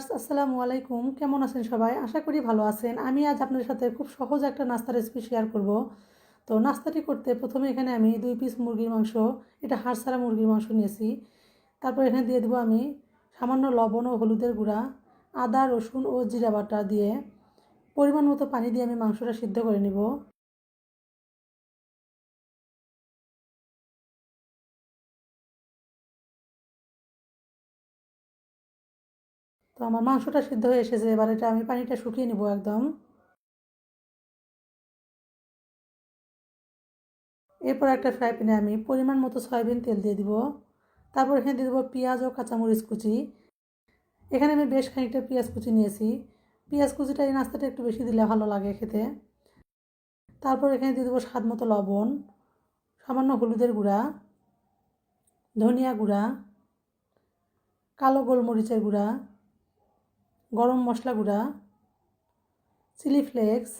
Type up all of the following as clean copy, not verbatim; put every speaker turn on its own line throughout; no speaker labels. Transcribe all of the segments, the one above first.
Viewers আসসালামু আলাইকুম, কেমন আছেন সবাই? আশা করি ভালো আছেন। আমি আজ আপনাদের সাথে খুব সহজ একটা নাস্তা রেসিপি শেয়ার করব। তো নাস্তাটি করতে প্রথমে এখানে আমি 2 পিস মুরগির মাংস, এটা হাড় ছাড়া মুরগির মাংস নিয়েছি। তারপর এখানে দিয়ে দেবো আমি সামান্য লবণ ও হলুদের গুঁড়া, আদা রসুন ও জিরা বাটা দিয়ে পরিমাণ মতো পানি দিয়ে আমি মাংসটা সিদ্ধ করে নেব। তো আমার মাংসটা সিদ্ধ হয়ে এসেছে, এবার এটা আমি পানিটা শুকিয়ে নেব একদম। এরপর একটা ফ্রাই প্যানে আমি পরিমাণ মতো সয়াবিন তেল দিয়ে দিব। তারপর এখানে দিয়ে দেবো পেঁয়াজ ও কাঁচামরিচ কুচি। এখানে আমি বেশ খানিকটা পেঁয়াজ কুচি নিয়েছি। পেঁয়াজ কুচিটা এই নাস্তাটা একটু বেশি দিলে ভালো লাগে খেতে। তারপর এখানে দিয়ে দেবো স্বাদ মতো লবণ, সামান্য হলুদের গুঁড়া, ধনিয়া গুঁড়া, কালো গোলমরিচের গুঁড়া, গরম মশলা গুঁড়া, চিলি ফ্লেক্স,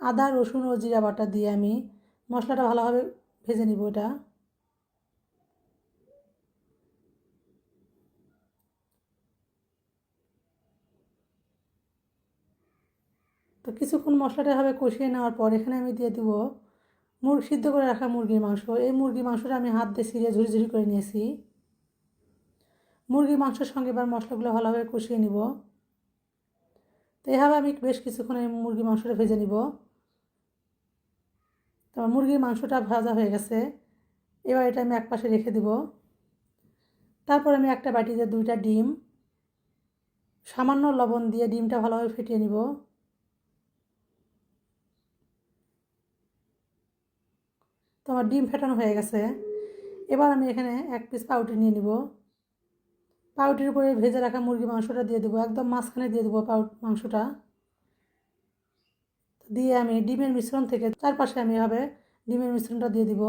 আদা রসুন ও জিরা বাটা দিয়ে আমি মশলাটা ভালোভাবে ভেজে নিব এটা। তো কিছুক্ষণ মশলাটা এভাবে কষিয়ে নেওয়ার পর এখানে আমি দিয়ে দেবো সিদ্ধ করে রাখা মুরগির মাংস। এই মুরগির মাংসটা আমি হাত দিয়ে ছিঁড়ে ঝুড়ি করে নিয়েছি। মুরগির মাংসের সঙ্গে এবার মশলাগুলো ভালোভাবে কষিয়ে নিব। তো এভাবে আমি বেশ কিছুক্ষণ এই মুরগির মাংসটা ভেজে নিব। তো মুরগির মাংসটা ভাজা হয়ে গেছে, এবার এটা আমি একপাশে রেখে দেব। তারপর আমি একটা বাটিতে 2টা ডিম সামান্য লবণ দিয়ে ডিমটা ভালোভাবে ফেটিয়ে নিব। তো আমার ডিম ফেটানো হয়ে গেছে, এবার আমি এখানে 1 পিস পাউরুটি নিয়ে নিব। পাউরুটির উপরে ভেজে রাখা মুরগির মাংসটা দিয়ে দেবো, একদম মাঝখানে দিয়ে দেবো মাংসটা দিয়ে আমি ডিমের মিশ্রণ থেকে চারপাশে আমি এভাবে ডিমের মিশ্রণটা দিয়ে দিব।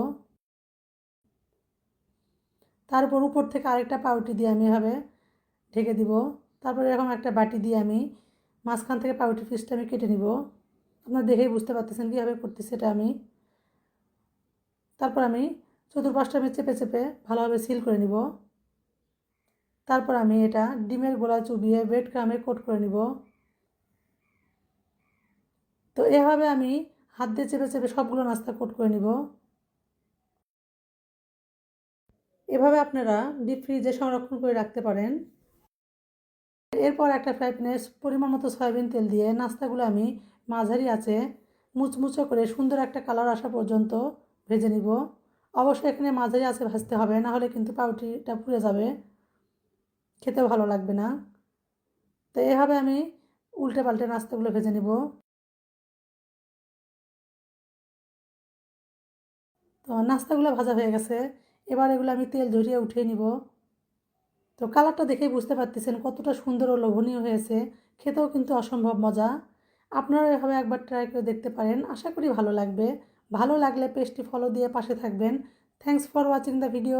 তারপর উপর থেকে আরেকটা পাউরুটি দিয়ে আমি এভাবে ঢেকে দিব। তারপরে এরকম একটা বাটি দিয়ে আমি মাঝখান থেকে পাউরুটির পিসটা আমি কেটে নিব। আপনারা দেখেই বুঝতে পারতেছেন কীভাবে করতেছি এটা আমি। তারপর আমি চতুর্পাশটা আমি চেপে চেপে ভালোভাবে সিল করে নিব। তারপর আমি এটা ডিমের গোলায় চুবিয়ে ব্রেড ক্রামে কোট করে নিব। তো এভাবে আমি হাত দিয়ে চেপে চেপে সবগুলো নাস্তা কোট করে নিব। এভাবে আপনারা ডিপ ফ্রিজে সংরক্ষণ করে রাখতে পারেন। এরপর একটা ফ্রাই প্যানে পরিমাণ মতো সয়াবিন তেল দিয়ে নাস্তাগুলো আমি মাঝারি আঁচে মুচমুচে করে সুন্দর একটা কালার আসা পর্যন্ত ভেজে নিব। অবশ্যই এখানে মাঝারি আঁচে ভাজতে হবে, না হলে কিন্তু পাউরুটিটা পুড়ে যাবে, খেতেও ভালো লাগবে না। তো এভাবে আমি উল্টে পাল্টে নাস্তাগুলো ভেজে নিব। তো নাস্তাগুলো ভাজা হয়ে গেছে, এবার এগুলো আমি তেল ঝরিয়ে উঠিয়ে নিব। তো কালারটা দেখেই বুঝতে পারতেছেন কতটা সুন্দর ও লোভনীয় হয়েছে, খেতেও কিন্তু অসম্ভব মজা। আপনারা এভাবে একবার ট্রাই করে দেখতে পারেন, আশা করি ভালো লাগবে। ভালো লাগলে পেজটি ফলো দিয়ে পাশে থাকবেন। Thanks for watching the video.